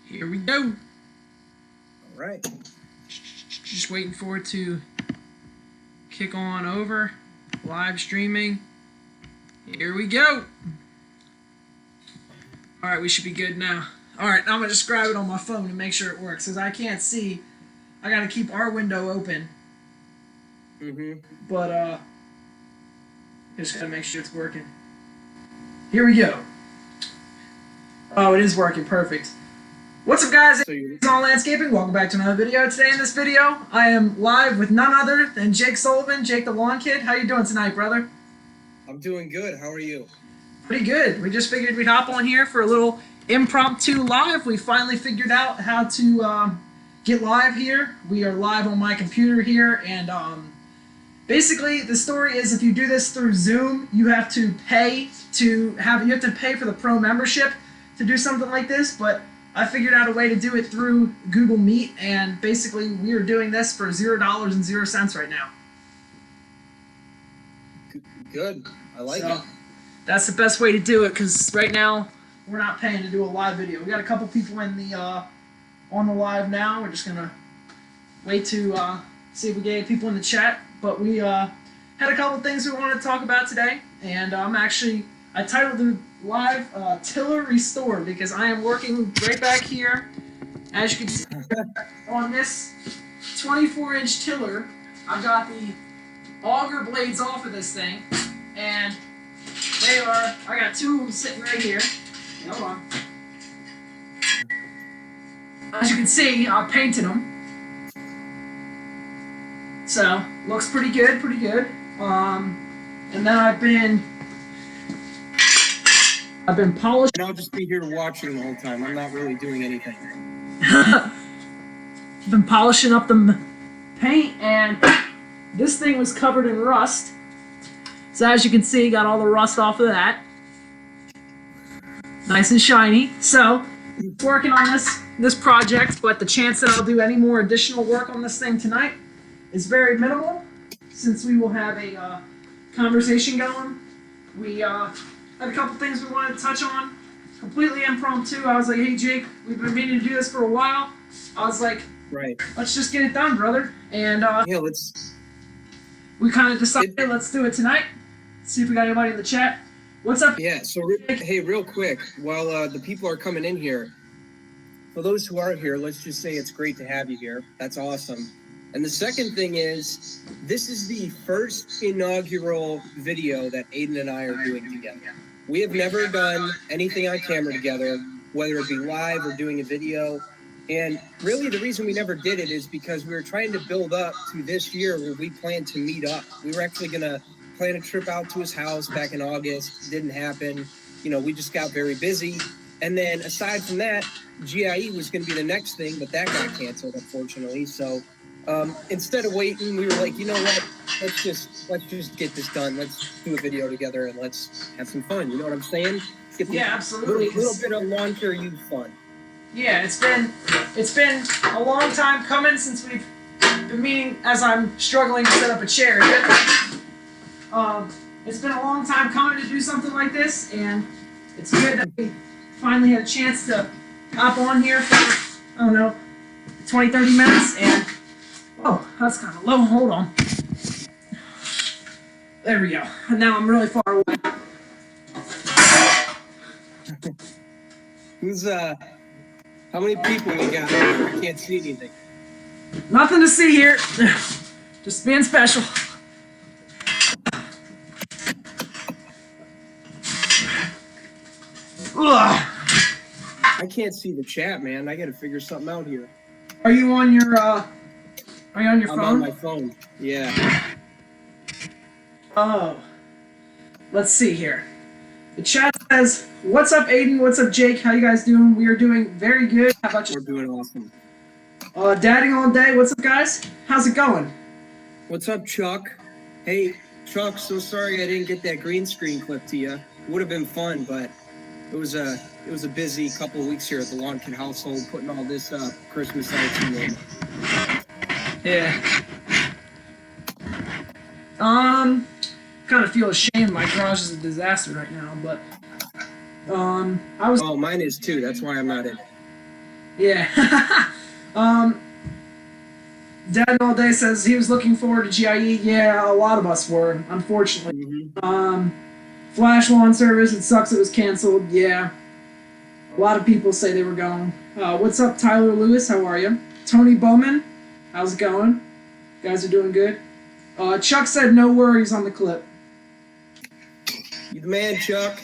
Here we go. All right. Just waiting for it to kick on over. Live streaming. Here we go. All right, we should be good now. All right, now I'm gonna just grab it on my phone and make sure it works, because I can't see. I gotta keep our window open. But just gotta make sure it's working. Here we go. Oh, it is working. Perfect. What's up, guys? It's All Landscaping. Welcome back to another video. Today in this video, I am live with none other than Jake Sullivan, Jake the Lawn Kid. How you doing tonight, brother? I'm doing good. How are you? Pretty good. We just figured we'd hop on here for a little impromptu live. We finally figured out how to get live here. We are live on my computer here, and basically the story is if you do this through Zoom, you have to pay for the pro membership to do something like this, but I figured out a way to do it through Google Meet, and basically we are doing this for $0.00 right now. Good. I like it. That's the best way to do it, because right now we're not paying to do a live video. We got a couple people in the on the live now. We're just gonna wait to see if we get people in the chat. But we had a couple things we wanted to talk about today, and I titled the live Tiller Restore, because I am working right back here, as you can see, on this 24-inch tiller. I've got the auger blades off of this thing, and I got two of them sitting right here. Hold on. As you can see, I painted them. So, looks pretty good, and then I've been polishing. And I'll just be here watching the whole time. I'm not really doing anything. Been polishing up the paint, and this thing was covered in rust. So as you can see, got all the rust off of that. Nice and shiny. So, working on this project, but the chance that I'll do any more additional work on this thing tonight is very minimal, since we will have a conversation going. We had a couple things we wanted to touch on, completely impromptu. I was like, hey Jake, we've been meaning to do this for a while. I was like, right, let's just get it done, brother. And yeah, we kind of decided, let's do it tonight. See if we got anybody in the chat. What's up? Yeah, so hey, real quick, while the people are coming in here, for those who aren't here, let's just say it's great to have you here. That's awesome. And the second thing is, this is the first inaugural video that Aiden and I are doing together. We have never done anything on camera together, whether it be live or doing a video. And really the reason we never did it is because we were trying to build up to this year where we planned to meet up. We were actually going to plan a trip out to his house back in August. Didn't happen. You know, we just got very busy. And then aside from that, GIE was going to be the next thing, but that got canceled, unfortunately. So instead of waiting, we were like, you know what? Let's just get this done. Let's do a video together and let's have some fun. You know what I'm saying? Yeah, absolutely. A little bit of lawn care youth fun. Yeah, it's been a long time coming since we've been meeting, as I'm struggling to set up a chair here. It's been a long time coming to do something like this, and it's good that we finally had a chance to hop on here for, I don't know, 20, 30 minutes, and, oh, that's kind of low, hold on. There we go, and now I'm really far away. How many people we got here? I can't see anything. Nothing to see here, just being special. Ugh. I can't see the chat, man. I gotta figure something out here. Are you on your phone? I'm on my phone. Yeah. Oh. Let's see here. The chat says, what's up, Aiden? What's up, Jake? How you guys doing? We are doing very good. How about you? We're doing awesome. Dadding all day. What's up, guys? How's it going? What's up, Chuck? Hey, Chuck, so sorry I didn't get that green screen clip to you. It would have been fun, but it was a busy couple of weeks here at the Lawn Kid household, putting all this Christmas lights in. Yeah. Kind of feel ashamed. My garage is a disaster right now, but I was. Oh, mine is too. That's why I'm not in. Yeah. Dad all day says he was looking forward to GIE. Yeah, a lot of us were, unfortunately. Flash lawn service, it sucks it was canceled. Yeah. A lot of people say they were going. What's up, Tyler Lewis? How are you? Tony Bowman, how's it going? You guys are doing good. Chuck said no worries on the clip. You the man, Chuck.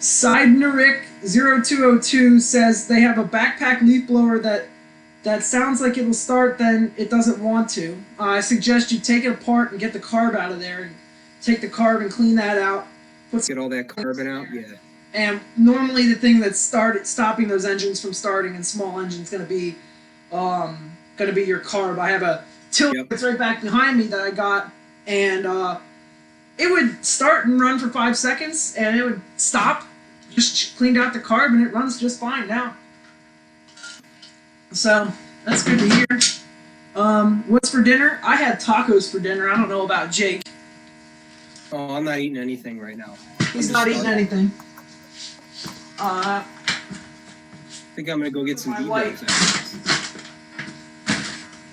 Sidenerik0202 says they have a backpack leaf blower that sounds like it'll start, then it doesn't want to. I suggest you take it apart and get the carb out of there. And take the carb and clean that out. Get all that carbon out, yeah. And normally the thing that's stopping those engines from starting in small engines going to be your carb. I have a tilt that's right back behind me that I got, and it would start and run for 5 seconds, and it would stop. Just cleaned out the carb, and it runs just fine now. So that's good to hear. What's for dinner? I had tacos for dinner. I don't know about Jake. Oh, I'm not eating anything right now. He's not eating anything. I think I'm gonna go get some B-Bags.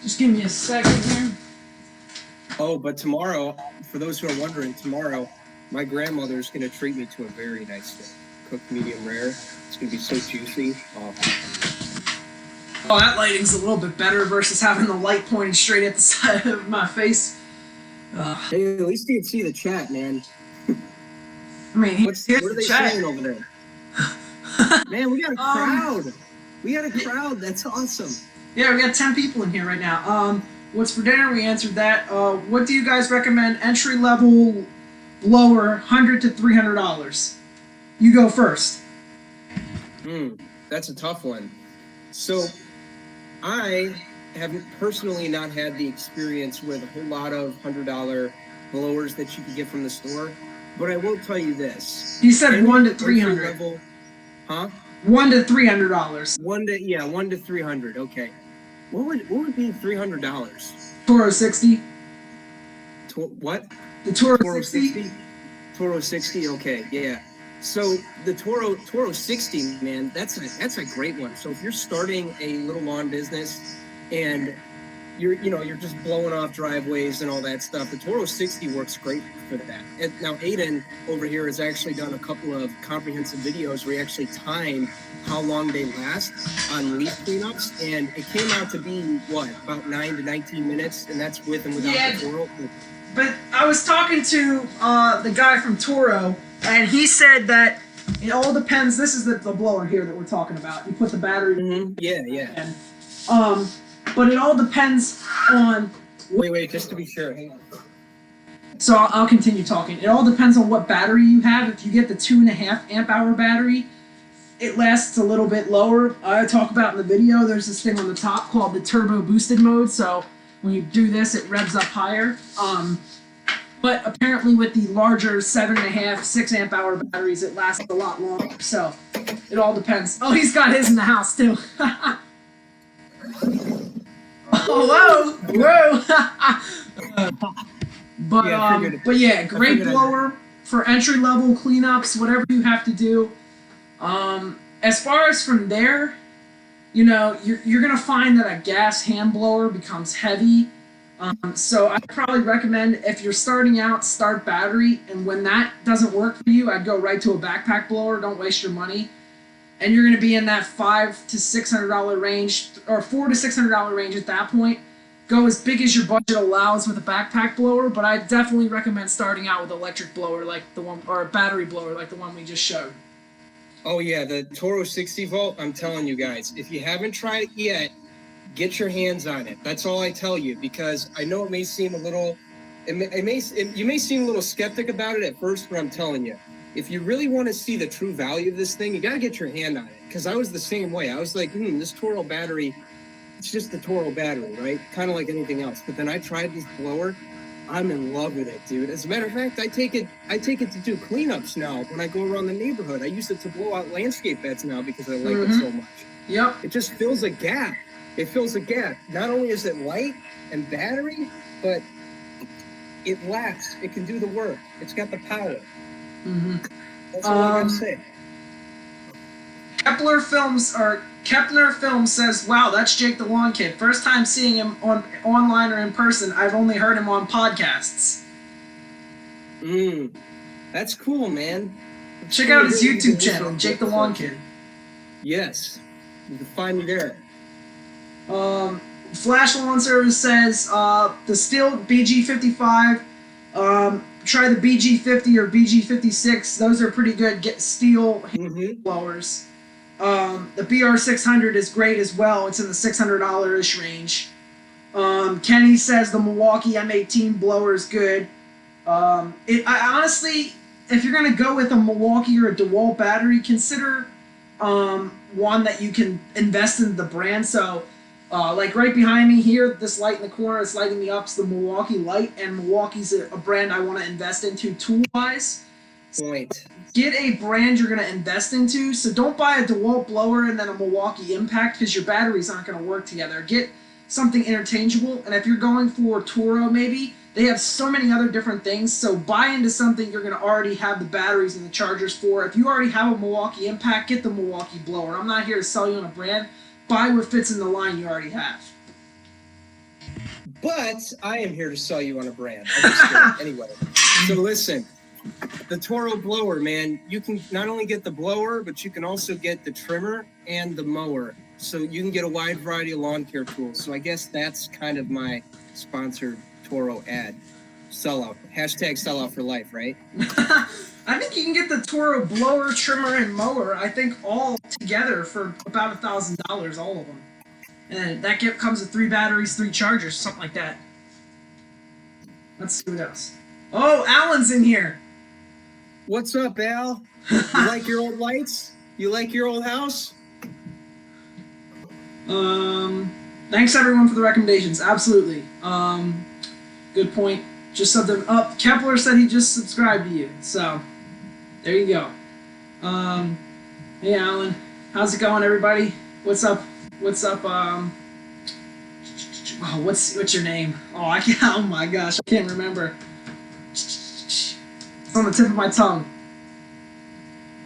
Just give me a second here. Oh, but tomorrow, for those who are wondering, tomorrow, my grandmother's gonna treat me to a very nice steak, cooked medium rare. It's gonna be so juicy. Oh, that lighting's a little bit better versus having the light pointing straight at the side of my face. Hey, at least you can see the chat, man. I mean, what are they saying over there? Man, we got a crowd. We got a crowd. That's awesome. Yeah, we got 10 people in here right now. What's for dinner? We answered that. What do you guys recommend? Entry level blower, $100 to $300. You go first. That's a tough one. So, I have personally not had the experience with a whole lot of $100 blowers that you can get from the store, but I will tell you this. He said $100 to $300. Huh? $100 to $300. $100 to $300. Okay. What would be $300? Toro 60. What? The Toro 60. Toro 60. Okay. Yeah. So the Toro 60, man, that's a great one. So if you're starting a little lawn business and you're just blowing off driveways and all that stuff, the Toro 60 works great for that. And now Aiden over here has actually done a couple of comprehensive videos where he actually timed how long they last on leaf cleanups, and it came out to be about 9 to 19 minutes, and that's with and without the Toro. But I was talking to the guy from Toro, and he said that it all depends. This is the blower here that we're talking about. You put the battery in. Yeah. And, but it all depends on... Wait, just to be sure. Hang on. So I'll continue talking. It all depends on what battery you have. If you get the 2.5 amp hour battery, it lasts a little bit lower. I talk about in the video, there's this thing on the top called the turbo boosted mode. So when you do this, it revs up higher. But apparently with the larger 7.5, 6 amp hour batteries, it lasts a lot longer. So it all depends. Oh, he's got his in the house too. Oh, whoa. But yeah, great blower for entry level cleanups, whatever you have to do. As far as from there, you're gonna find that a gas hand blower becomes heavy. So I'd probably recommend, if you're starting out, start battery, and when that doesn't work for you, I'd go right to a backpack blower. Don't waste your money. And you're going to be in that $500 to $600 range, or $400 to $600 range at that point. Go as big as your budget allows with a backpack blower, but I definitely recommend starting out with an electric blower like the one, or a battery blower like the one we just showed. Oh yeah, the Toro 60 volt, I'm telling you guys, if you haven't tried it yet, get your hands on it. That's all I tell you, because I know it may seem a little, you may seem a little skeptic about it at first, but I'm telling you, if you really want to see the true value of this thing, you got to get your hand on it. Because I was the same way. I was like, this Toro battery, it's just the Toro battery, right? Kind of like anything else. But then I tried this blower. I'm in love with it, dude. As a matter of fact, I take it to do cleanups now when I go around the neighborhood. I use it to blow out landscape beds now because I like it so much. Yep. It just fills a gap. It fills a gap. Not only is it light and battery, but it lasts. It can do the work. It's got the power. That's all I gotta say. Kepler Films says, "Wow, that's Jake the Lawn Kid. First time seeing him online or in person. I've only heard him on podcasts." That's cool, man. Check out his YouTube channel, Jake the Lawn Kid. Yes, you can find me there. Flash Lawn Service says, the Steel BG55. Try the BG50 or BG56. Those are pretty good. Get steel blowers. The BR600 is great as well. It's in the $600-ish range. Kenny says the Milwaukee M18 blower is good. I honestly, if you're gonna go with a Milwaukee or a DeWalt battery, consider one that you can invest in the brand. So, like right behind me here, this light in the corner is lighting me up. It's the Milwaukee light, and Milwaukee's a brand I want to invest into tool-wise. Point. Get a brand you're going to invest into. So don't buy a DeWalt blower and then a Milwaukee Impact, because your batteries aren't going to work together. Get something interchangeable, and if you're going for Toro maybe, they have so many other different things. So buy into something you're going to already have the batteries and the chargers for. If you already have a Milwaukee Impact, get the Milwaukee blower. I'm not here to sell you on a brand. Buy what fits in the line you already have. But I am here to sell you on a brand. Anyway, so listen. The Toro blower, man, you can not only get the blower, but you can also get the trimmer and the mower. So you can get a wide variety of lawn care tools. So I guess that's kind of my sponsored Toro ad. Sellout. Hashtag sellout for life, right? I think you can get the Toro blower, trimmer, and mower, I think all together for about $1,000, all of them. And that comes with 3 batteries, 3 chargers, something like that. Let's see what else. Oh, Alan's in here. What's up, Al? You like your old lights? You like your old house? Thanks everyone for the recommendations. Absolutely. Good point. Just something up. Kepler said he just subscribed to you. So, there you go. Hey Alan. How's it going, everybody? What's up? What's up? Oh, what's your name? Oh, I can't. Oh my gosh, I can't remember. It's on the tip of my tongue.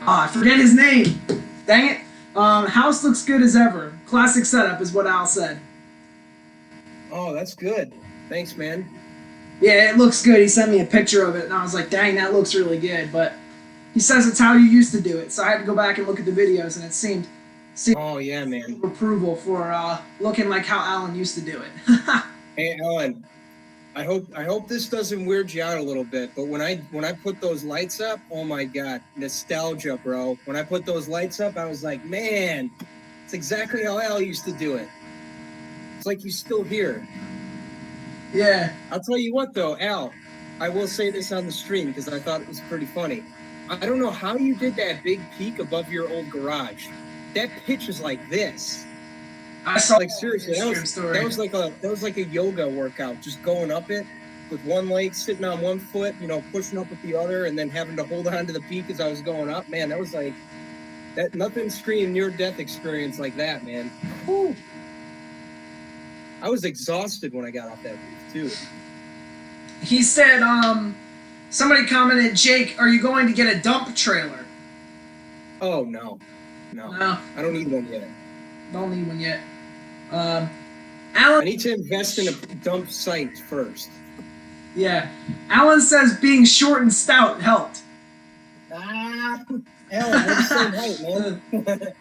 I forget his name. Dang it. House looks good as ever. Classic setup is what Al said. Oh, that's good. Thanks, man. Yeah, it looks good. He sent me a picture of it, and I was like, dang, that looks really good. But he says it's how you used to do it, so I had to go back and look at the videos, and it seemed oh yeah, man. Approval for looking like how Alan used to do it. Hey, Alan. I hope this doesn't weird you out a little bit, but when I put those lights up, oh my god, nostalgia, bro. When I put those lights up, I was like, man, it's exactly how Al used to do it. It's like he's still here. Yeah. I'll tell you what though, Al, I will say this on the stream because I thought it was pretty funny. I don't know how you did that big peak above your old garage. That pitch is like this. I saw, like, seriously, that was like a yoga workout, just going up it with one leg sitting on one foot, pushing up with the other, and then having to hold on to the peak as I was going up. Man, that was like that. Nothing screamed near-death experience like that, man. Whew. I was exhausted when I got off that roof too. He said, somebody commented, Jake, are you going to get a dump trailer? Oh no. I don't need one yet. Don't need one yet. Alan, I need to invest in a dump site first. Yeah. Alan says being short and stout helped. Alan, we're the same height, man.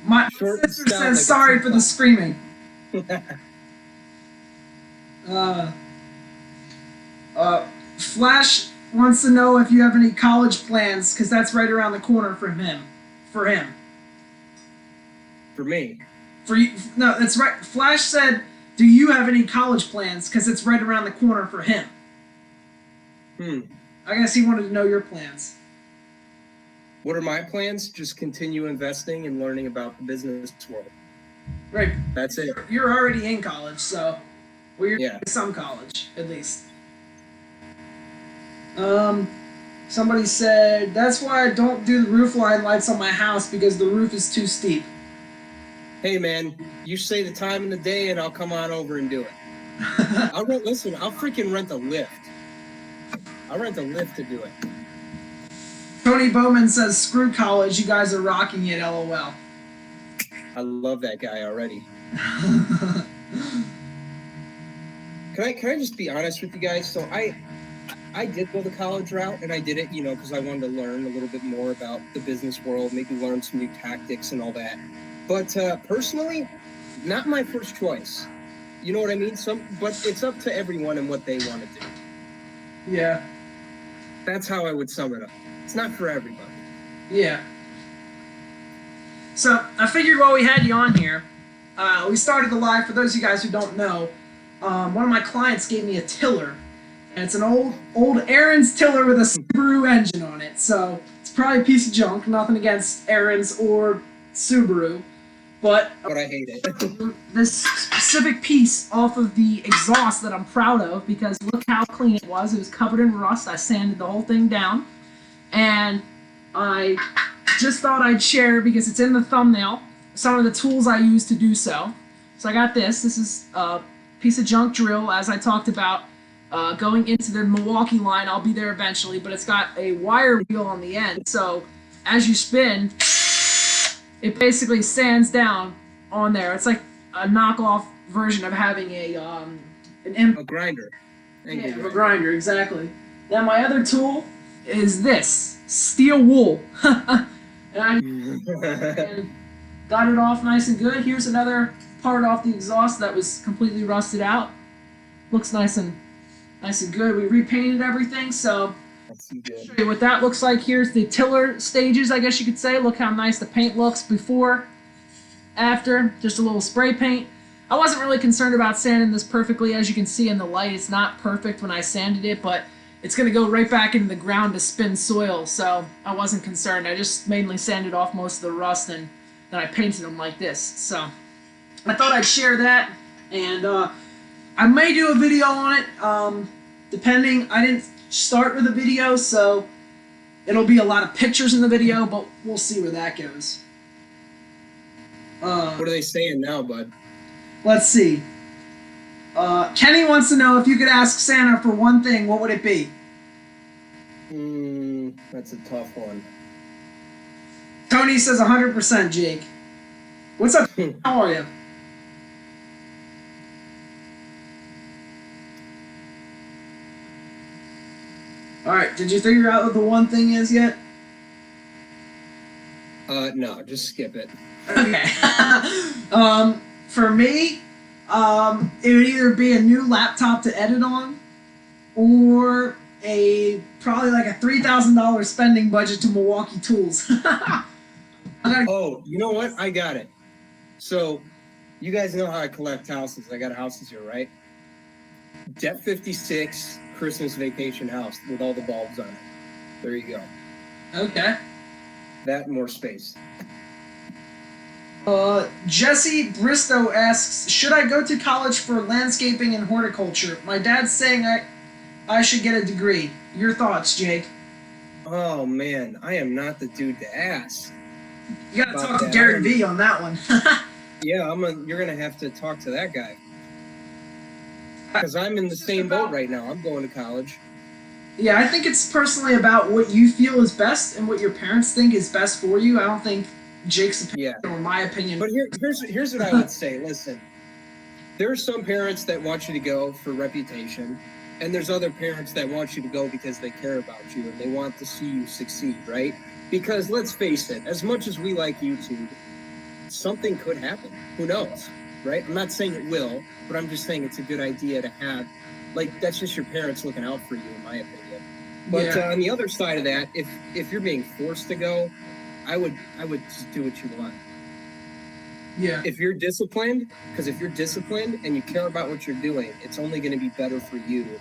My sister says sorry for the screaming. Flash wants to know if you have any college plans, because that's right around the corner from him. For him. For me. For you? No, that's right. Flash said, "Do you have any college plans?" Because it's right around the corner for him. I guess he wanted to know your plans. What are my plans? Just continue investing and learning about the business world. Right. That's it. You're already in college, so you're in some college at least. Somebody said, that's why I don't do the roof line lights on my house, because the roof is too steep. Hey man, you say the time and the day and I'll come on over and do it. I'll freaking rent a lift. I'll rent a lift to do it. Tony Bowman says, "Screw college, you guys are rocking it." LOL. I love that guy already. Can I just be honest with you guys? So I did go the college route, and I did it, because I wanted to learn a little bit more about the business world, maybe learn some new tactics and all that. But personally, not my first choice. You know what I mean? But it's up to everyone and what they want to do. Yeah. That's how I would sum it up. It's not for everybody. Yeah. So I figured while we had you on here, we started the live. For those of you guys who don't know, one of my clients gave me a tiller, and it's an old Aaron's tiller with a Subaru engine on it. So it's probably a piece of junk. Nothing against Aaron's or Subaru, but I hate it. This specific piece off of the exhaust that I'm proud of, because look how clean it was. It was covered in rust. I sanded the whole thing down, and I just thought I'd share, because it's in the thumbnail, some of the tools I use to do so. So I got this. This is a piece of junk drill, as I talked about, going into the Milwaukee line. I'll be there eventually, but it's got a wire wheel on the end. So as you spin, it basically sands down on there. It's like a knockoff version of having a grinder. Yeah, a grinder, exactly. Now my other tool is this steel wool. And got it off nice and good. Here's another part off the exhaust that was completely rusted out. Looks nice and good. We repainted everything, so show you what that looks like. Here's the tiller stages, I guess you could say. Look how nice the paint looks before, after, just a little spray paint. I wasn't really concerned about sanding this perfectly. As you can see in the light, it's not perfect when I sanded it, but it's going to go right back into the ground to spin soil, so I wasn't concerned. I just mainly sanded off most of the rust, and then I painted them like this. So I thought I'd share that, and I may do a video on it, depending. I didn't start with a video, so it'll be a lot of pictures in the video, but we'll see where that goes. What are they saying now, bud? Let's see. Kenny wants to know, if you could ask Santa for one thing, what would it be? That's a tough one. Tony says 100%, Jake. What's up? How are you? Alright, did you figure out what the one thing is yet? No, just skip it. Okay. For me, it would either be a new laptop to edit on, or probably like a $3,000 spending budget to Milwaukee Tools. Oh, you know what? I got it. So, you guys know how I collect houses. I got houses here, right? Jet 56 Christmas vacation house with all the bulbs on it. There you go. Okay. That and more space. Jesse Bristow asks, should I go to college for landscaping and horticulture? My dad's saying I should get a degree. Your thoughts, Jake? Oh man, I am not the dude to ask. You gotta talk to Gary V on that one. Yeah, you're gonna have to talk to that guy. Because I'm in the same boat right now. I'm going to college. Yeah, I think it's personally about what you feel is best and what your parents think is best for you. I don't think Jake's opinion or my opinion. But here's what I would say. Listen, there are some parents that want you to go for reputation, and there's other parents that want you to go because they care about you and they want to see you succeed, right? Because let's face it, as much as we like YouTube, something could happen. Who knows, right? I'm not saying it will, but I'm just saying it's a good idea to have. Like, that's just your parents looking out for you, in my opinion. But on the other side of that, if you're being forced to go, I would just do what you want. Yeah. If you're disciplined, because if you're disciplined and you care about what you're doing, it's only going to be better for you in the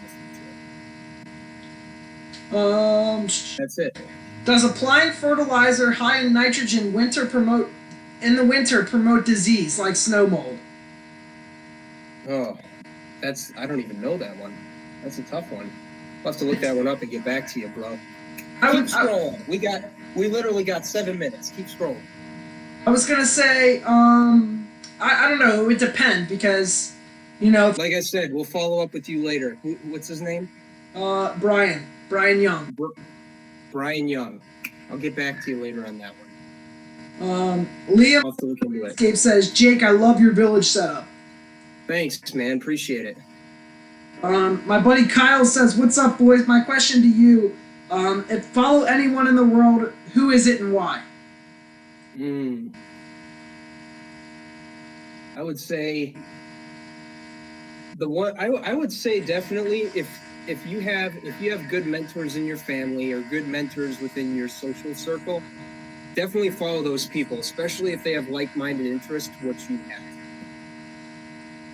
future. That's it. Does applying fertilizer high in nitrogen in the winter promote disease like snow mold? Oh, I don't even know that one. That's a tough one. I'll have to look that one up and get back to you, bro. Keep scrolling. We literally got 7 minutes. Keep scrolling. I was gonna say, I don't know. It would depend because, Like I said, we'll follow up with you later. What's his name? Brian Young. Brian Young. I'll get back to you later on that one. Liam I'll have to look into it. Escape says, Jake, I love your village setup. Thanks, man. Appreciate it. My buddy Kyle says, what's up, boys? My question to you, if follow anyone in the world, who is it and why? I would say the one I would say definitely if you have good mentors in your family or good mentors within your social circle, definitely follow those people, especially if they have like-minded interests to what you have.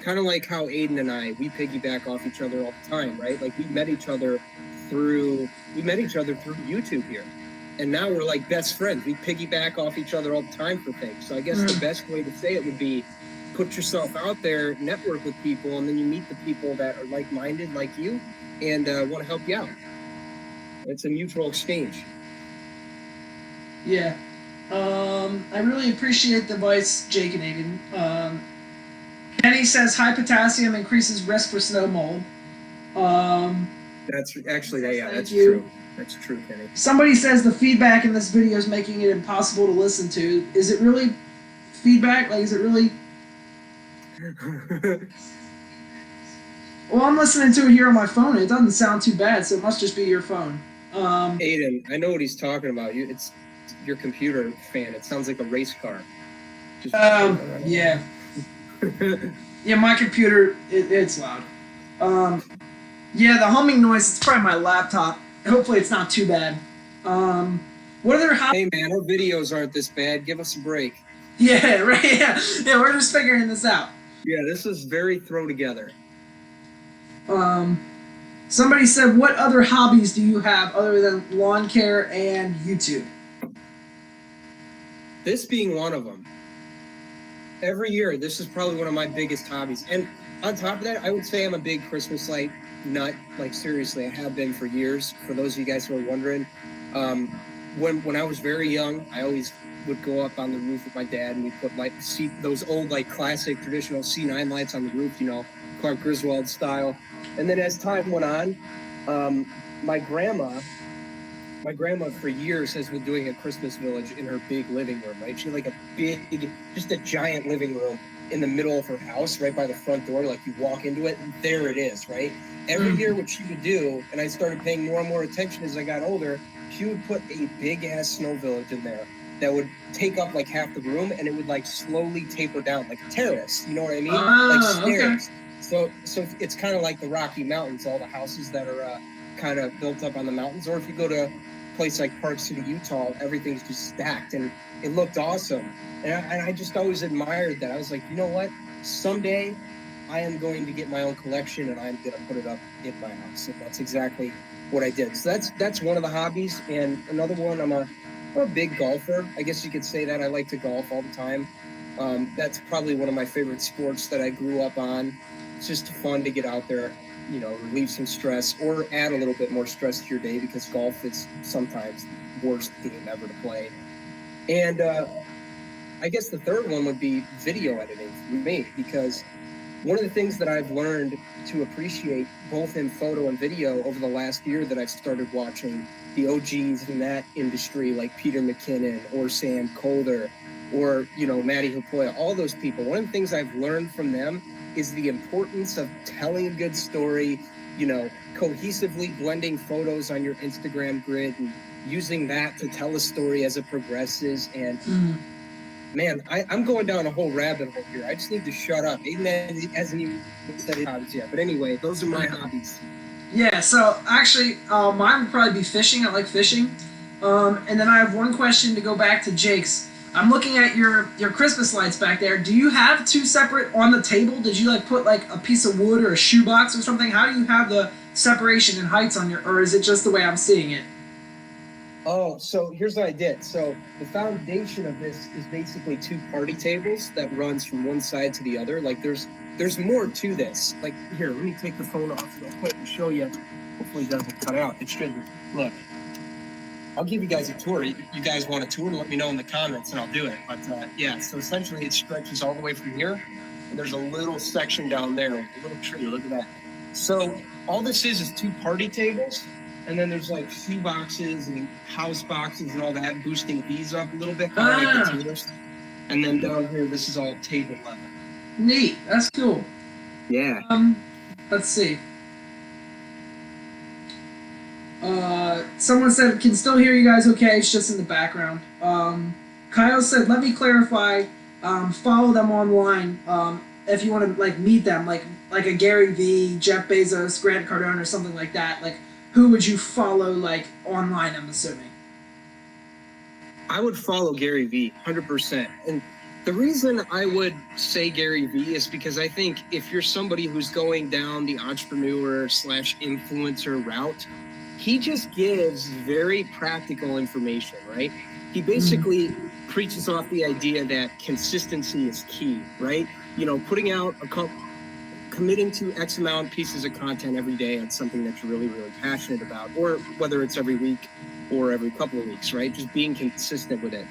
Kind of like how Aiden and I, we piggyback off each other all the time, right? Like we met each other through YouTube here. And now we're like best friends. We piggyback off each other all the time for things. So I guess the best way to say it would be put yourself out there, network with people, and then you meet the people that are like-minded like you and want to help you out. It's a mutual exchange. Yeah. I really appreciate the advice, Jake and Aiden. Kenny says high potassium increases risk for snow mold. That's actually, yeah, that's you. true. That's true, Kenny. Somebody says the feedback in this video is making it impossible to listen to. Is it really feedback? Like, is it really? Well, I'm listening to it here on my phone. And it doesn't sound too bad, so it must just be your phone. Aiden, I know what he's talking about. It's your computer fan. It sounds like a race car. Yeah. Yeah, my computer, it's loud. Yeah, the humming noise, it's probably my laptop. Hopefully it's not too bad. What other Hey man, our videos aren't this bad. Give us a break. Yeah, right, yeah. Yeah, we're just figuring this out. Yeah, this is very throw together. Somebody said, what other hobbies do you have other than lawn care and YouTube? This being one of them. Every year, this is probably one of my biggest hobbies. And on top of that, I would say I'm a big Christmas light nut. Like seriously, I have been for years. For those of you guys who are wondering, when I was very young, I always would go up on the roof with my dad and we put those old classic traditional C9 lights on the roof, you know, Clark Griswold style. And then as time went on, my grandma for years has been doing a Christmas village in her big living room, right? She had just a giant living room in the middle of her house, right by the front door. Like you walk into it and there it is, right? Every year what she would do, and I started paying more and more attention as I got older, she would put a big ass snow village in there that would take up half the room and it would slowly taper down like a terrace, you know what I mean? Like stairs. Okay. So it's kind of like the Rocky Mountains, all the houses that are kind of built up on the mountains. Or if you go to a place like Park City, Utah, everything's just stacked and it looked awesome. And I just always admired that. I was like, you know what? Someday I am going to get my own collection and I'm going to put it up in my house. And that's exactly what I did. So that's one of the hobbies. And another one, I'm a big golfer. I guess you could say that. I like to golf all the time. That's probably one of my favorite sports that I grew up on. It's just fun to get out there, you know, relieve some stress or add a little bit more stress to your day because golf is sometimes the worst game ever to play. And I guess the third one would be video editing for me, because one of the things that I've learned to appreciate both in photo and video over the last year that I've started watching the OGs in that industry like Peter McKinnon or Sam Colder or, you know, Matty Hopoya, all those people. One of the things I've learned from them is the importance of telling a good story, you know, cohesively blending photos on your Instagram grid and using that to tell a story as it progresses. And man, I'm going down a whole rabbit hole here. I just need to shut up. Aiden hasn't even said his hobbies yet. But anyway, those are my hobbies. Yeah, so actually, mine would probably be fishing. I like fishing. And then I have one question to go back to Jake's. I'm looking at your Christmas lights back there. Do you have two separate on the table? Did you put a piece of wood or a shoebox or something? How do you have the separation in heights on your, or is it just the way I'm seeing it? Oh, so here's what I did. So the foundation of this is basically two party tables that runs from one side to the other. There's more to this. Here, let me take the phone off real quick and show you. Hopefully it doesn't cut out. It shouldn't. Look, I'll give you guys a tour. You guys want a tour? Let me know in the comments and I'll do it. But yeah, so essentially it stretches all the way from here. And there's a little section down there, a little tree. Look at that. So all this is two party tables. and then there's like shoe boxes and house boxes and all that, boosting these up a little bit, kind of like the tourist. And then down here, this is all table leather. Neat. That's cool. Yeah. Let's see. Someone said, can still hear you guys okay, it's just in the background. Kyle said, let me clarify, follow them online if you want to like meet them, like a Gary Vee, Jeff Bezos, Grant Cardone, or something like that. Like, who would you follow like online, I'm assuming? I would follow Gary Vee, 100%. And the reason I would say Gary Vee is because I think if you're somebody who's going down the entrepreneur / influencer route, he just gives very practical information, right? He basically preaches off the idea that consistency is key, right? You know, putting out committing to X amount pieces of content every day on something that you're really, really passionate about, or whether it's every week or every couple of weeks, right? Just being consistent with it.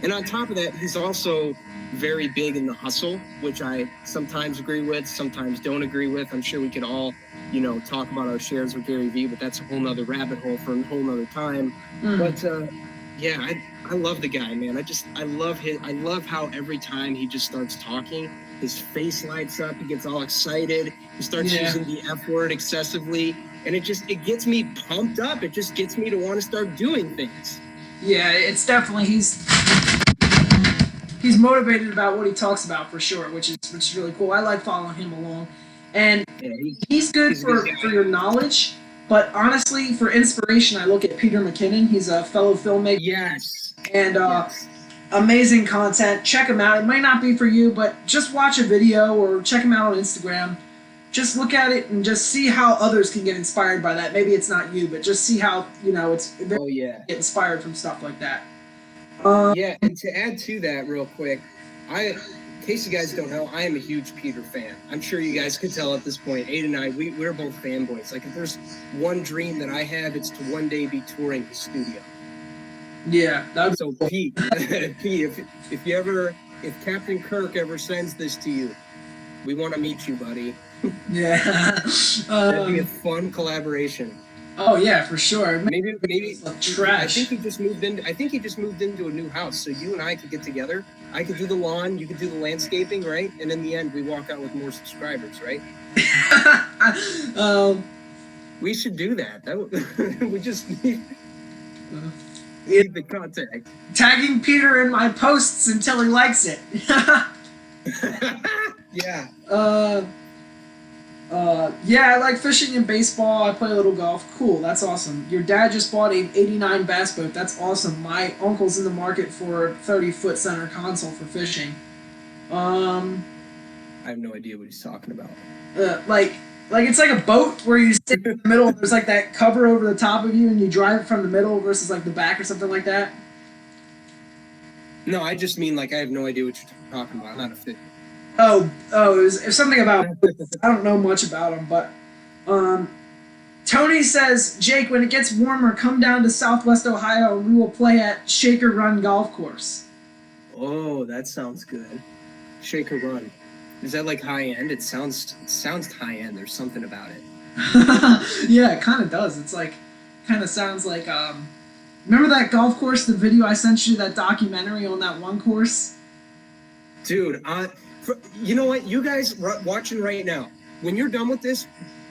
And on top of that, he's also very big in the hustle, which I sometimes agree with, sometimes don't agree with. I'm sure we could all, you know, talk about our shares with Gary Vee, but that's a whole nother rabbit hole for a whole nother time. But yeah, I love the guy, man. I love how every time he just starts talking, his face lights up, he gets all excited, he starts using the F word excessively, and it gets me pumped up. It just gets me to want to start doing things. Yeah, it's definitely, he's motivated about what he talks about for sure, which is really cool. I like following him along, and he's good for your knowledge. But honestly, for inspiration, I look at Peter McKinnon. He's a fellow filmmaker. Yes. And amazing content. Check him out. It might not be for you, but just watch a video or check him out on Instagram. Just look at it and just see how others can get inspired by that. Maybe it's not you, but just see how, you know, it's get inspired from stuff like that. Yeah, and to add to that real quick, in case you guys don't know, I am a huge Peter fan. I'm sure you guys could tell at this point. Aid and I, we're both fanboys. Like, if there's one dream that I have, it's to one day be touring his studio. Yeah. So Pete, if Captain Kirk ever sends this to you, we want to meet you, buddy. Yeah. That'd be a fun collaboration. Oh yeah, for sure. Maybe trash. I think he just moved into a new house, so you and I could get together. I could do the lawn, you could do the landscaping, right? And in the end, we walk out with more subscribers, right? We should do that. We just need the contact. Tagging Peter in my posts until he likes it. Yeah. Yeah, I like fishing and baseball. I play a little golf. Cool, that's awesome. Your dad just bought a '89 bass boat. That's awesome. My uncle's in the market for a 30-foot center console for fishing. I have no idea what he's talking about. Like it's like a boat where you sit in the middle. There's like that cover over the top of you, and you drive it from the middle versus like the back or something like that. No, I just mean like I have no idea what you're talking about. I'm not a fit. Oh, it was something about. I don't know much about them, but Tony says, Jake, when it gets warmer, come down to Southwest Ohio and we will play at Shaker Run Golf Course. Oh, that sounds good. Shaker Run. Is that like high end? It sounds high end. There's something about it. Yeah, it kind of does. It's like, kind of sounds like. Remember that golf course? The video I sent you, that documentary on that one course. Dude, you know what? You guys watching right now, when you're done with this,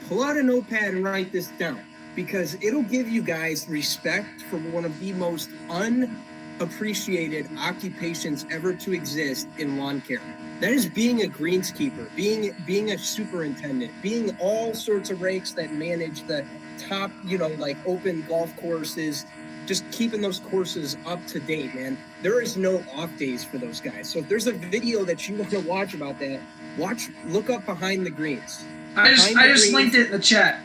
pull out a notepad and write this down, because it'll give you guys respect for one of the most unappreciated occupations ever to exist in lawn care. That is being a greenskeeper, being a superintendent, being all sorts of rakes that manage the top, like open golf courses, just keeping those courses up to date, man. There is no off days for those guys. So if there's a video that you want to watch about that, look up Behind the Greens. I just linked it in the chat.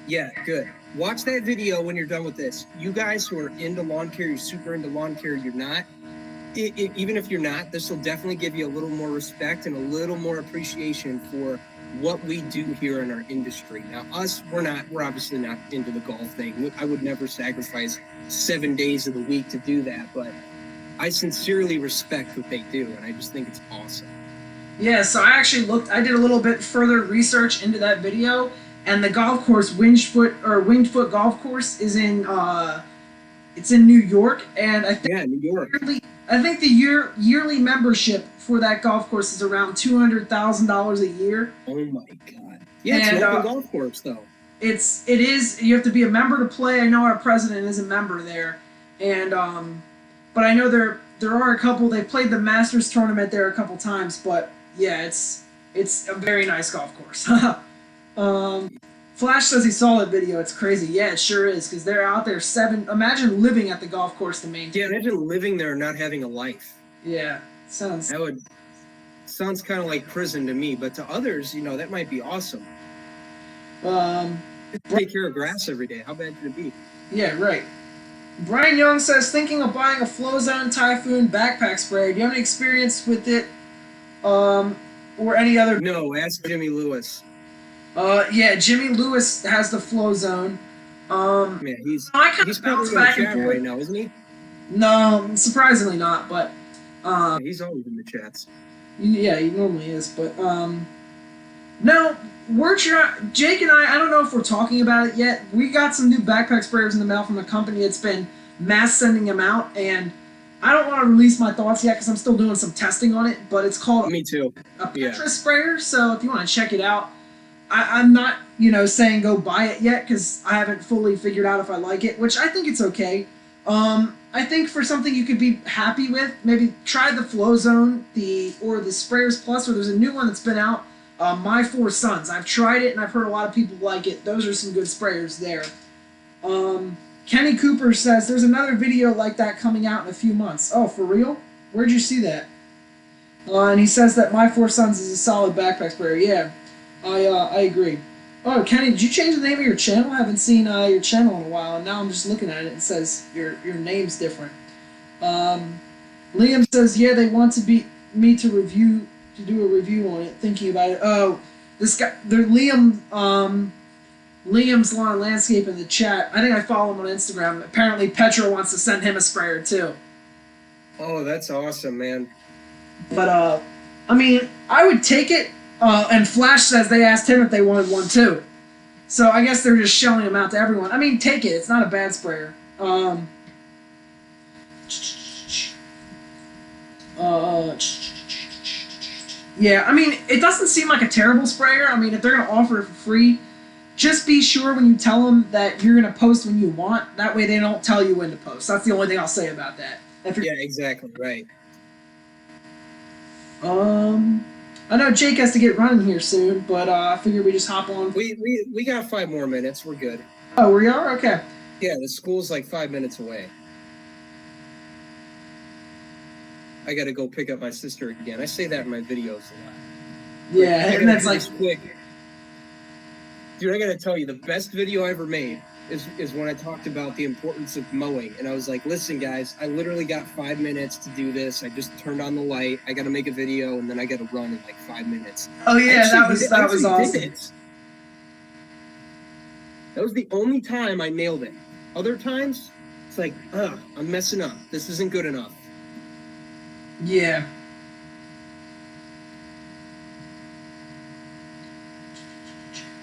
Yeah, good. Watch that video when you're done with this. You guys who are into lawn care, you're super into lawn care, you're not. Even if you're not, this will definitely give you a little more respect and a little more appreciation for what we do here in our industry. Now, we're obviously not into the golf thing. I would never sacrifice 7 days of the week to do that, but I sincerely respect what they do, and I just think it's awesome. Yeah, so I did a little bit further research into that video, and the golf course, Winged Foot Golf Course, is in it's in New York, and I think New York. the yearly membership for that golf course is around $200,000 a year. Oh my god! Yeah, it's an open golf course though. It is. You have to be a member to play. I know our president is a member there, and but I know there are a couple. They played the Masters tournament there a couple times, but yeah, it's a very nice golf course. Flash says he saw that video. It's crazy. Yeah, it sure is, because they're out there Imagine living at the golf course to maintain. Yeah, imagine living there and not having a life. Yeah, sounds kind of like prison to me, but to others, that might be awesome. Take care of grass every day. How bad could it be? Yeah, right. Brian Young says, thinking of buying a FloZone Typhoon backpack sprayer. Do you have any experience with it, or any other? No, ask Jimmy Lewis. Yeah, Jimmy Lewis has the FloZone. Man, he's probably in the chat right now, isn't he? No, surprisingly not, but he's always in the chats. Yeah, he normally is, but no, Jake and I don't know if we're talking about it yet. We got some new backpack sprayers in the mail from a company that's been mass sending them out, and I don't want to release my thoughts yet because I'm still doing some testing on it, but it's called Me too. a Petra sprayer, so if you want to check it out, I'm not, saying go buy it yet because I haven't fully figured out if I like it, which I think it's okay. I think for something you could be happy with, maybe try the FloZone, or the Sprayers Plus, or there's a new one that's been out, My Four Sons. I've tried it and I've heard a lot of people like it. Those are some good sprayers there. Kenny Cooper says there's another video like that coming out in a few months. Oh, for real? Where'd you see that? And he says that My Four Sons is a solid backpack sprayer. Yeah, I agree. Oh, Kenny, did you change the name of your channel? I haven't seen your channel in a while, and now I'm just looking at it. It says your name's different. Liam says, yeah, they want me to do a review on it. Thinking about it. Oh, this guy, Liam's Lawn and Landscape in the chat. I think I follow him on Instagram. Apparently, Petra wants to send him a sprayer too. Oh, that's awesome, man. But I mean, I would take it. And Flash says they asked him if they wanted one too. So I guess they're just shelling them out to everyone. I mean, take it. It's not a bad sprayer. Yeah, I mean, it doesn't seem like a terrible sprayer. I mean, if they're going to offer it for free, just be sure when you tell them that you're going to post when you want. That way they don't tell you when to post. That's the only thing I'll say about that. Yeah, exactly, right. I know Jake has to get running here soon, but I figure we just hop on. We got 5 more minutes. We're good. Oh, we are? Okay. Yeah, the school's like 5 minutes away. I got to go pick up my sister again. I say that in my videos a lot. Yeah, and that's like quick. Dude, I got to tell you, the best video I ever made is when I talked about the importance of mowing. And I was like, listen, guys, I literally got 5 minutes to do this. I just turned on the light. I got to make a video, and then I got to run in like 5 minutes. Oh, yeah, that was awesome. That was the only time I nailed it. Other times, it's like, I'm messing up. This isn't good enough. Yeah.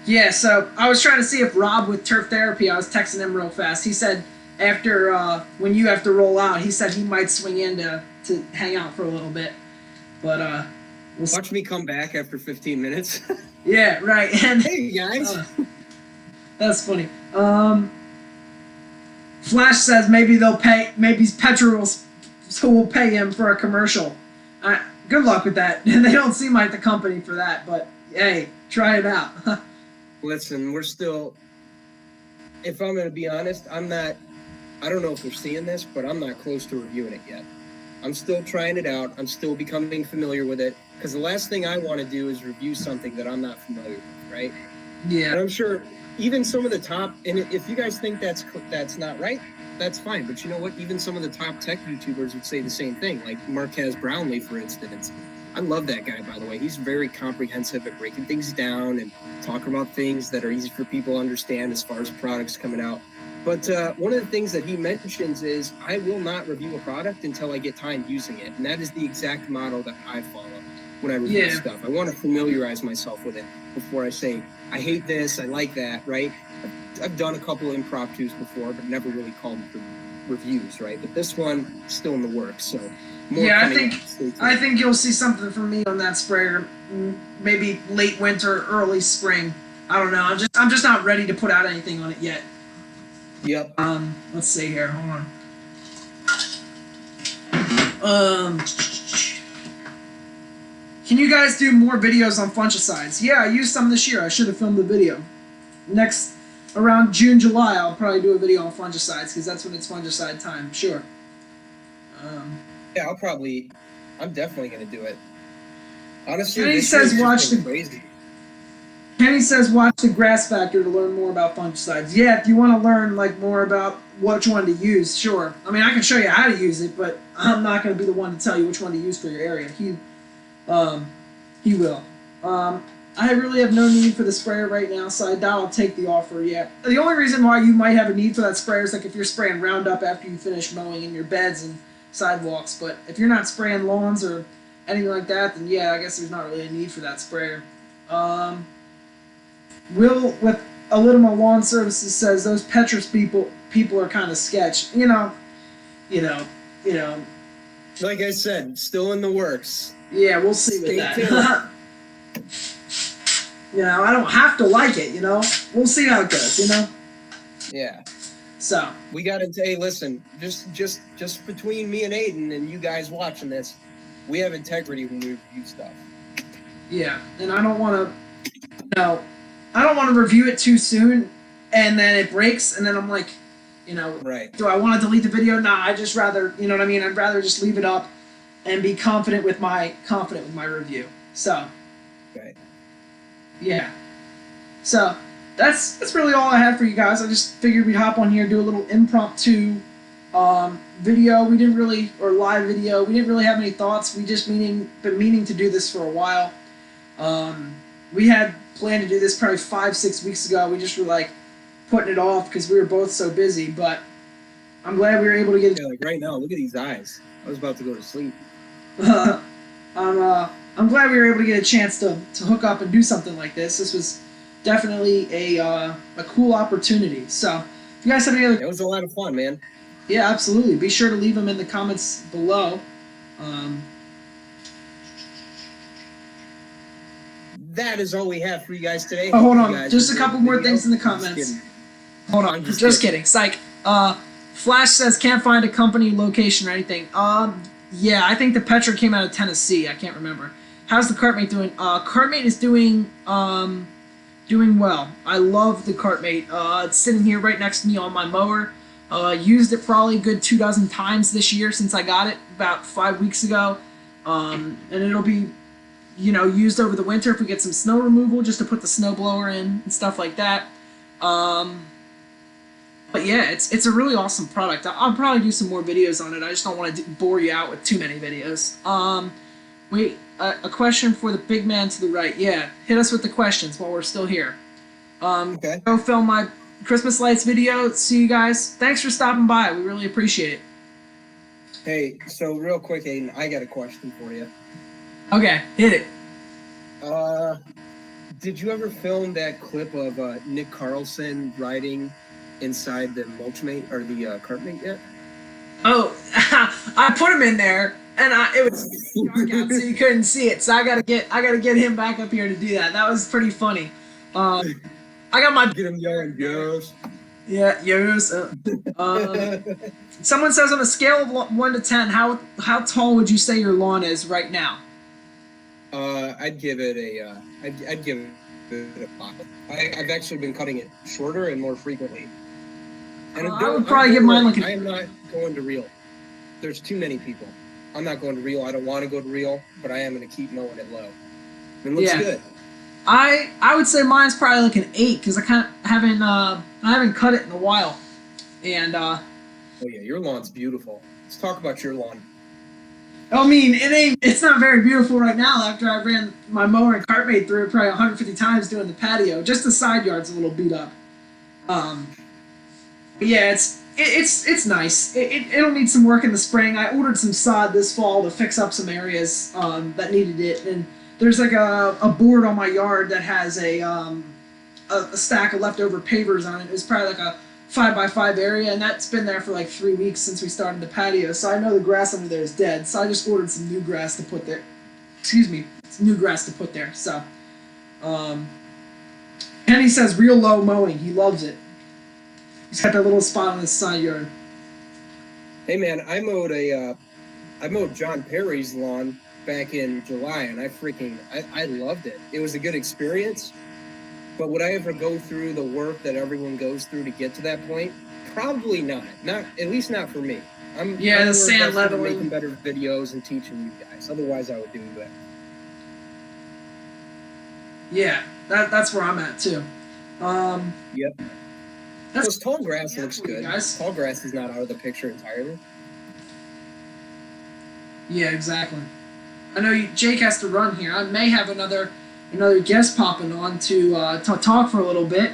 Yeah, so I was trying to see if Rob with Turf Therapy, I was texting him real fast. He said after, when you have to roll out, he said he might swing in to hang out for a little bit. But, watch me come back after 15 minutes. Yeah, right. And hey, guys. That's funny. Flash says maybe Petra will pay him for a commercial. Good luck with that. They don't seem like the company for that, but hey, try it out. Listen, we're still, if I'm going to be honest, I don't know if we're seeing this, but I'm not close to reviewing it yet. I'm still trying it out. I'm still becoming familiar with it, because the last thing I want to do is review something that I'm not familiar with, right? Yeah. And I'm sure even some of the top, and if you guys think that's not right, that's fine. But you know what? Even some of the top tech YouTubers would say the same thing, like Marquez Brownlee, for instance. I love that guy, by the way. He's very comprehensive at breaking things down and talking about things that are easy for people to understand as far as products coming out. But one of the things that he mentions is, I will not review a product until I get time using it. And that is the exact model that I follow when I review stuff. I want to familiarize myself with it before I say, I hate this, I like that, right? I've done a couple of impromptus before, but never really called for reviews, right? But this one still in the works, so more Yeah, I up. think you'll see something from me on that sprayer, maybe late winter, early spring. I don't know. I'm just not ready to put out anything on it yet. Yep. Let's see here. Hold on. Can you guys do more videos on fungicides? Yeah, I used some this year. I should have filmed the video. Next, around June, July, I'll probably do a video on fungicides because that's when it's fungicide time. Sure. Yeah, I'm definitely gonna do it. Honestly, Kenny says crazy. Kenny says watch the Grass Factor to learn more about fungicides. Yeah, if you want to learn like more about which one to use, sure. I mean, I can show you how to use it, but I'm not going to be the one to tell you which one to use for your area. He will. I really have no need for the sprayer right now, so I doubt I'll take the offer yet. The only reason why you might have a need for that sprayer is like if you're spraying Roundup after you finish mowing in your beds and sidewalks. But if you're not spraying lawns or anything like that, then yeah, I guess there's not really a need for that sprayer. Will with a little more lawn services says those Petrus people are kind of sketch. You know. Like I said, still in the works. Yeah, we'll see with that. You know, I don't have to like it. You know, we'll see how it goes. You know. Yeah. So we got to hey, listen, just between me and Aiden and you guys watching this, we have integrity when we review stuff. Yeah, and I don't want to. I don't want to review it too soon, and then it breaks, and then I'm like, right. Do I want to delete the video? Nah, I just rather, you know what I mean? I'd rather just leave it up and be confident with my review. So, okay. Yeah. So that's really all I have for you guys. I just figured we'd hop on here, do a little impromptu video. We didn't really, or live video. We didn't really have any thoughts. We just been meaning to do this for a while. We had planned to do this probably 5-6 weeks ago. We just were like putting it off because we were both so busy. But I'm glad we were able to get. Yeah, like right now, look at these eyes. I was about to go to sleep. I'm glad we were able to get a chance to hook up and do something like this. This was definitely a cool opportunity. So if you guys have any other, it was a lot of fun, man. Yeah, absolutely. Be sure to leave them in the comments below. That is all we have for you guys today. Oh, hold on. Just a couple more things in the comments. Hold on. Just kidding. Psych. Flash says can't find a company location or anything. Yeah, I think the Petra came out of Tennessee. I can't remember. How's the Cartmate doing? Cartmate is doing well. I love the Cartmate. It's sitting here right next to me on my mower. Used it probably a good 24 times this year since I got it about 5 weeks ago. And it'll be, used over the winter if we get some snow removal, just to put the snow blower in and stuff like that. But yeah, it's a really awesome product. I'll probably do some more videos on it. I just don't want to bore you out with too many videos. Wait, a question for the big man to the right. Yeah, hit us with the questions while we're still here. Okay. Go film my Christmas lights video. See you guys. Thanks for stopping by. We really appreciate it. Hey, so real quick, Aiden, I got a question for you. Okay, hit it. Did you ever film that clip of Nick Carlson riding inside the Mulchmate or the Cartmate yet? Oh, I put him in there, and it was dark out, so you couldn't see it. So I gotta get him back up here to do that. That was pretty funny. I got my get him yelling yes. Yeah, yes. Someone says on a scale of 1 to 10, how tall would you say your lawn is right now? I'd give it I'd give it a 5. I've actually been cutting it shorter and more frequently. And I would probably give mine like I am not going to reel. There's too many people. I'm not going to reel. I don't want to go to reel, but I am going to keep mowing it low. It looks good. I would say mine's probably like an 8 because I haven't cut it in a while. And oh yeah, your lawn's beautiful. Let's talk about your lawn. I mean, it's not very beautiful right now after I ran my mower and Cartmate through it probably 150 times doing the patio. Just the side yard's a little beat up. But yeah, it's nice. It'll need some work in the spring. I ordered some sod this fall to fix up some areas that needed it. And there's like a board on my yard that has a a stack of leftover pavers on it. It was probably like a 5x5 area, and that's been there for like 3 weeks since we started the patio. So I know the grass under there is dead. So I just ordered some new grass to put there. Excuse me, some new grass to put there. So, and he says real low mowing. He loves it. He's got that little spot on his side yard. Hey man, I mowed John Perry's lawn back in July, and I loved it. It was a good experience. But would I ever go through the work that everyone goes through to get to that point? Probably not. Not at least not for me. I'm the sand leveling, making better videos and teaching you guys. Otherwise, I would do that. Yeah, that's where I'm at too. Yep. Plus, tall grass looks good. Guys. Tall grass is not out of the picture entirely. Yeah, exactly. I know Jake has to run here. I may have another guest popping on to talk for a little bit.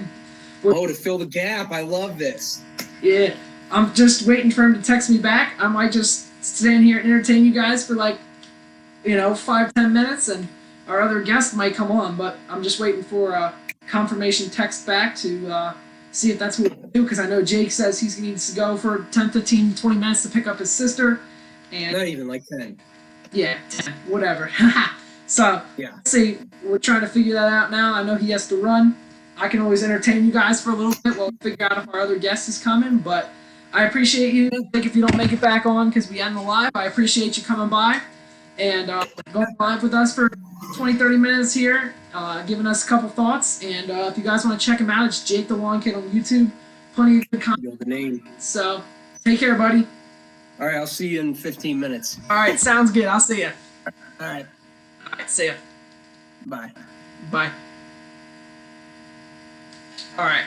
To fill the gap. I love this. Yeah, I'm just waiting for him to text me back. I might just stand here and entertain you guys for 5-10 minutes, and our other guest might come on, but I'm just waiting for a confirmation text back to see if that's what we do, because I know Jake says he needs to go for 10, 15, 20 minutes to pick up his sister. And not even like 10. Yeah, 10, whatever. So, yeah. See, we're trying to figure that out now. I know he has to run. I can always entertain you guys for a little bit while we figure out if our other guest is coming, but I appreciate you. Like, if you don't make it back on because we end the live, I appreciate you coming by and going live with us for 20, 30 minutes here, giving us a couple thoughts. And if you guys want to check him out, it's Jake the Lawn Kid on YouTube. Plenty of good content. You know the name. So, take care, buddy. All right, I'll see you in 15 minutes. All right, sounds good. I'll see you. All right. All right, see ya. Bye. Bye. All right,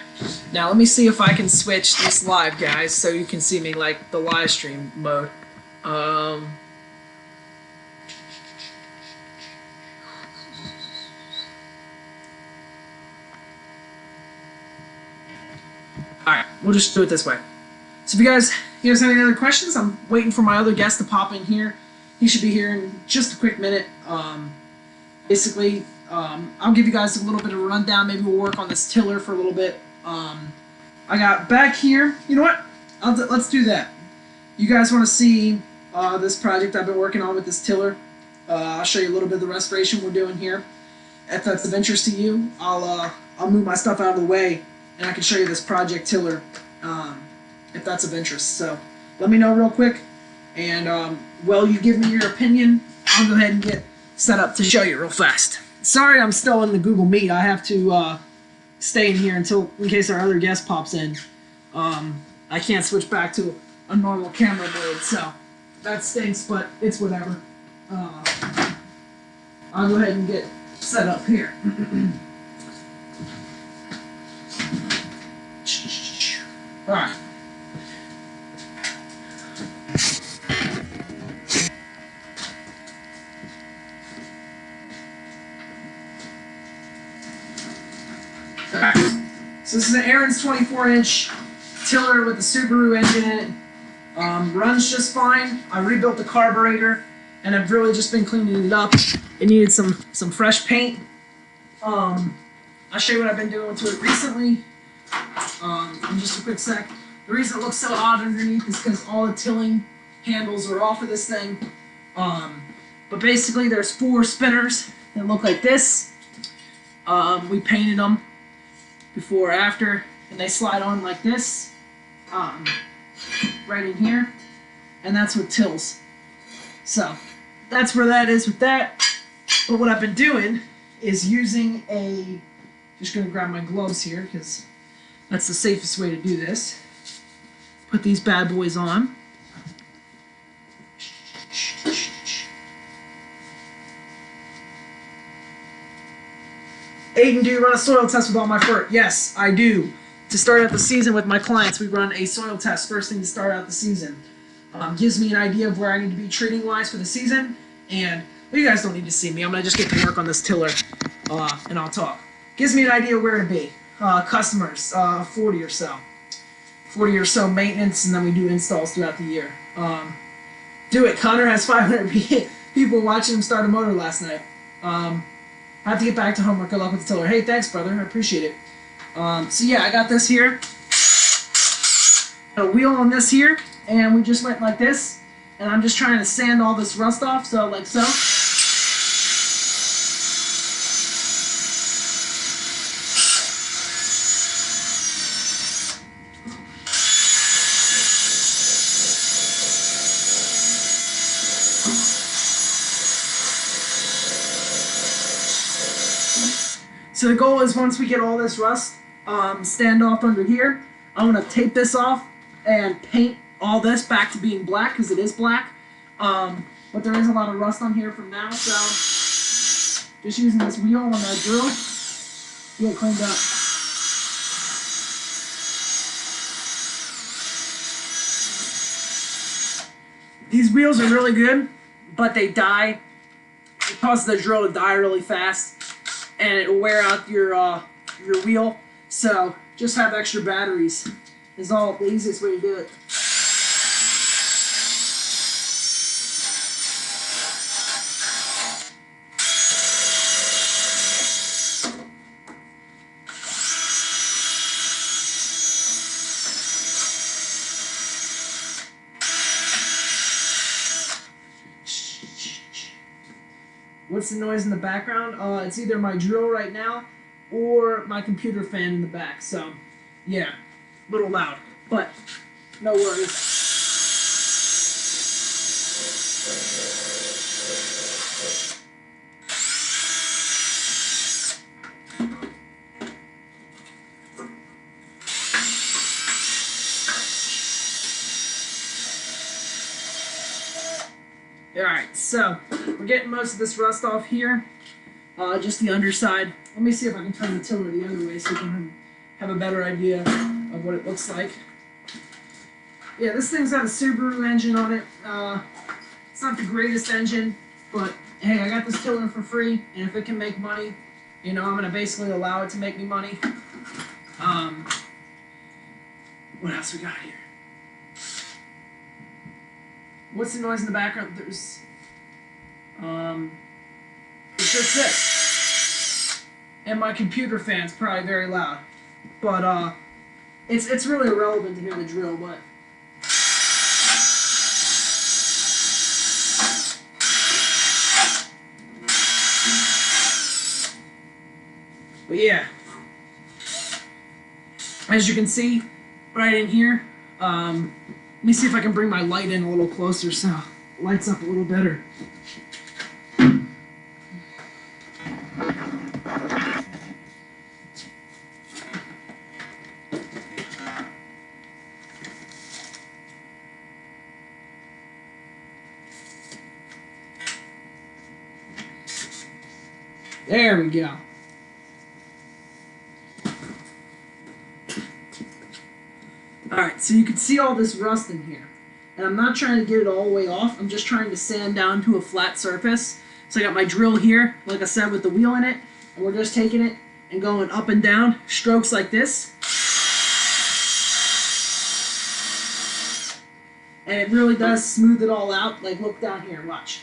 now let me see if I can switch this live, guys, so you can see me like the live stream mode. All right, we'll just do it this way. So if you guys have any other questions, I'm waiting for my other guest to pop in here. He should be here in just a quick minute. Basically, I'll give you guys a little bit of a rundown. Maybe we'll work on this tiller for a little bit. I got back here. You know what? Let's do that. You guys want to see this project I've been working on with this tiller? I'll show you a little bit of the restoration we're doing here. If that's of interest to you, I'll move my stuff out of the way, and I can show you this project tiller if that's of interest. So let me know real quick, and while you give me your opinion, I'll go ahead and get set up to show you real fast. Sorry, I'm still in the Google Meet. I have to stay in here in case our other guest pops in. I can't switch back to a normal camera mode, so that stinks, but it's whatever. I'll go ahead and get set up here. All right. So this is an Aaron's 24-inch tiller with a Subaru engine in it. Runs just fine. I rebuilt the carburetor, and I've really just been cleaning it up. It needed some fresh paint. I'll show you what I've been doing to it recently. In just a quick sec. The reason it looks so odd underneath is because all the tilling handles are off of this thing. But basically, there's 4 spinners that look like this. We painted them before or after, and they slide on like this, right in here, and that's what tills. So that's where that is with that. But what I've been doing is using just gonna grab my gloves here because that's the safest way to do this. Put these bad boys on. Aiden, do you run a soil test with all my fur? Yes, I do. To start out the season with my clients, we run a soil test first thing to start out the season. Gives me an idea of where I need to be treating wise for the season, and well, you guys don't need to see me. I'm gonna just get to work on this tiller, and I'll talk. Gives me an idea where to be. Customers, 40 or so maintenance, and then we do installs throughout the year. Do it. Connor has 500 people watching him start a motor last night. I have to get back to homework. Good luck with the tiller. Hey, thanks, brother. I appreciate it. So yeah, I got this here. Got a wheel on this here, and we just went like this. And I'm just trying to sand all this rust off, so like so. So the goal is once we get all this rust stand off under here, I'm going to tape this off and paint all this back to being black because it is black. But there is a lot of rust on here from now, so just using this wheel and the drill, get it cleaned up. These wheels are really good, but they die. It causes the drill to die really fast, and it'll wear out your wheel. So just have extra batteries is all the easiest way to do it. What's the noise in the background? It's either my drill right now or my computer fan in the back. So, yeah, a little loud, but no worries. Alright, so we're getting most of this rust off here, just the underside. Let me see if I can turn the tiller the other way so you can have a better idea of what it looks like. Yeah, this thing's got a Subaru engine on it. It's not the greatest engine, but hey, I got this tiller for free, and if it can make money, you know, I'm going to basically allow it to make me money. What else we got here? What's the noise in the background? There's just this. And my computer fan's probably very loud. But it's really irrelevant to hear the drill, but yeah. As you can see, right in here, let me see if I can bring my light in a little closer so it lights up a little better. There we go. Alright, so you can see all this rust in here. And I'm not trying to get it all the way off, I'm just trying to sand down to a flat surface. So I got my drill here, like I said, with the wheel in it, and we're just taking it and going up and down, strokes like this. And it really does smooth it all out. Like, look down here, watch.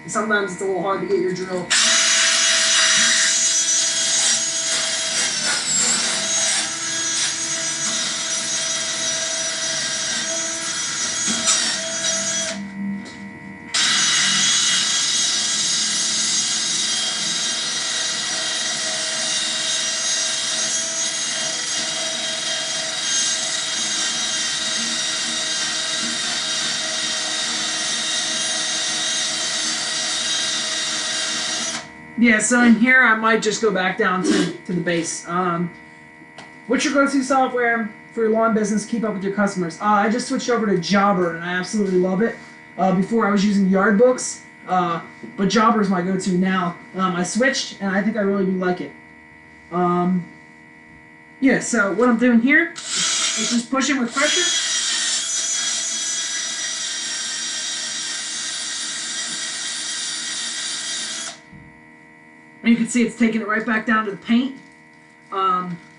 Sometimes it's a little hard to get your drill. Yeah, so in here I might just go back down to the base. What's your go-to software for your lawn business? Keep up with your customers. I just switched over to Jobber and I absolutely love it. Before I was using Yardbooks, but Jobber is my go-to now. I switched and I think I really do like it. Yeah, so what I'm doing here is just pushing with pressure. And you can see it's taking it right back down to the paint.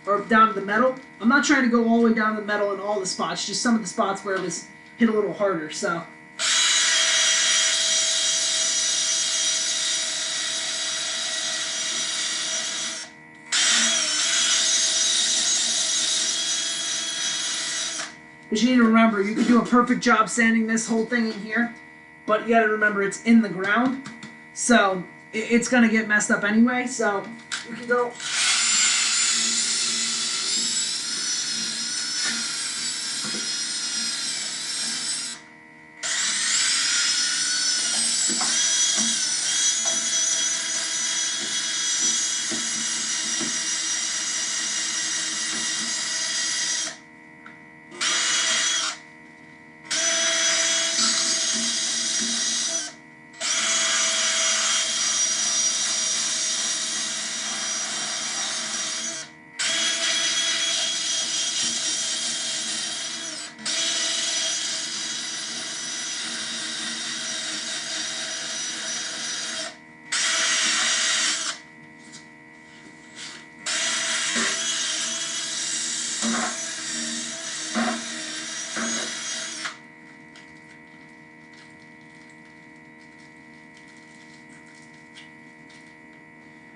or down to the metal. I'm not trying to go all the way down to the metal in all the spots, just some of the spots where it was hit a little harder. So. Because you need to remember, you can do a perfect job sanding this whole thing in here, but you got to remember it's in the ground, so it's going to get messed up anyway. So you can go.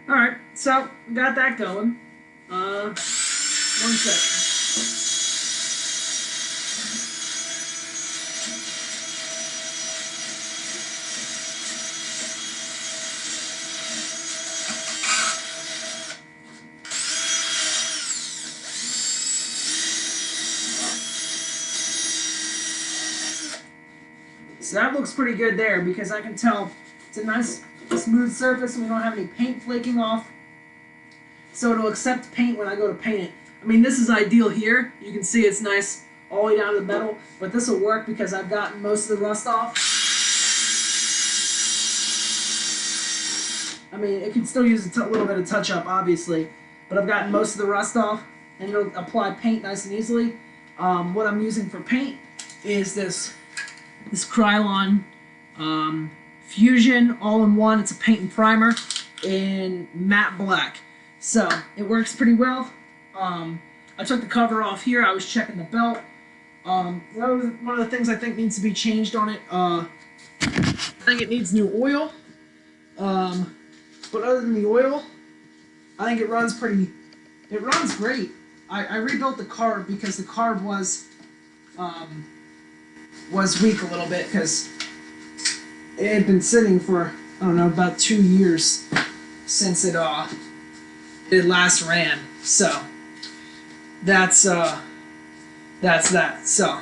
Alright, so we got that going. 1 second. So that looks pretty good there because I can tell it's a nice smooth surface and we don't have any paint flaking off. So it'll accept paint when I go to paint it. I mean, this is ideal here. You can see it's nice all the way down to the metal, but this will work because I've gotten most of the rust off. I mean, it can still use a little bit of touch up, obviously, but I've gotten most of the rust off, and it'll apply paint nice and easily. What I'm using for paint is this Krylon Fusion all-in-one. It's a paint and primer in matte black, so it works pretty well. I took the cover off here. I was checking the belt. One of the things I think needs to be changed on it. I think it needs new oil. But other than the oil, I think it runs great. I rebuilt the carb because the carb was weak a little bit because it had been sitting for, I don't know, about 2 years since it last ran. So that's that. So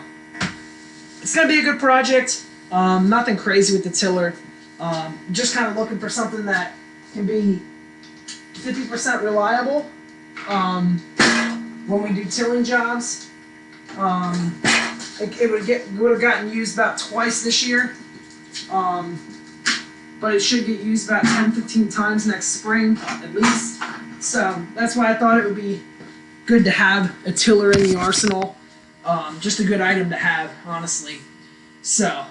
it's gonna be a good project. Nothing crazy with the tiller. Just kind of looking for something that can be 50% reliable when we do tilling jobs. It would have gotten used about twice this year, but it should get used about 10-15 times next spring at least. So that's why I thought it would be good to have a tiller in the arsenal. Just a good item to have, honestly. So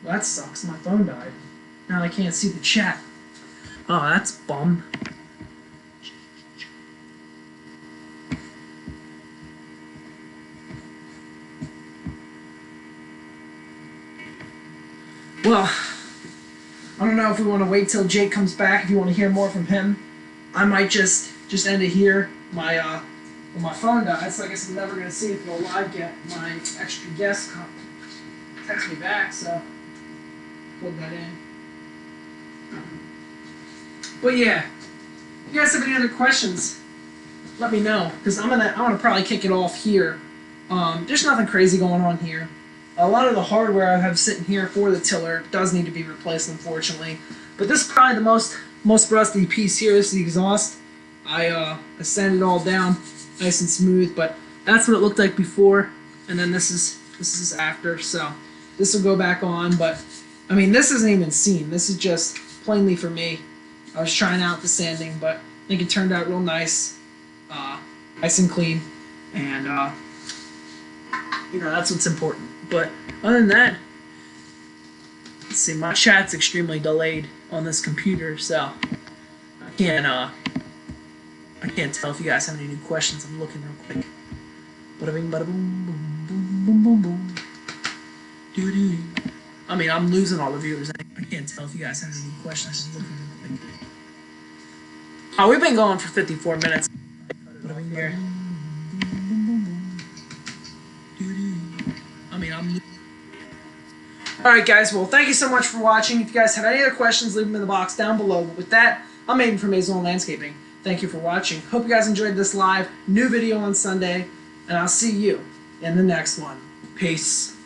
that sucks. My phone died. Now I can't see the chat. Oh, that's bum. Well, I don't know if we want to wait till Jake comes back. If you want to hear more from him, I might just end it here. When my phone dies, so I guess I'm never gonna see if it'll live get my extra guest text me back. So plug that in. But yeah, if you guys have any other questions, let me know because I'm gonna probably kick it off here. There's nothing crazy going on here. A lot of the hardware I have sitting here for the tiller does need to be replaced, unfortunately. But this is probably the most rusty piece here. This is the exhaust. I sanded it all down, nice and smooth. But that's what it looked like before, and then this is after. So this will go back on. But I mean, this isn't even seen. This is just plainly for me. I was trying out the sanding, but I think it turned out real nice, nice and clean, and that's what's important. But other than that, let's see, my chat's extremely delayed on this computer, so I I can't tell if you guys have any new questions. I'm looking real quick. Bada bing, bada boom, boom, boom, boom, boom, boom. Doo doo. I mean, I'm losing all the viewers. I can't tell if you guys have any new questions. I'm looking real quick. Oh, we've been going for 54 minutes. Bada bing, here. I mean, I'm. Alright, guys. Well, thank you so much for watching. If you guys have any other questions, leave them in the box down below. But with that, I'm Aiden from Maison Landscaping. Thank you for watching. Hope you guys enjoyed this live new video on Sunday, and I'll see you in the next one. Peace.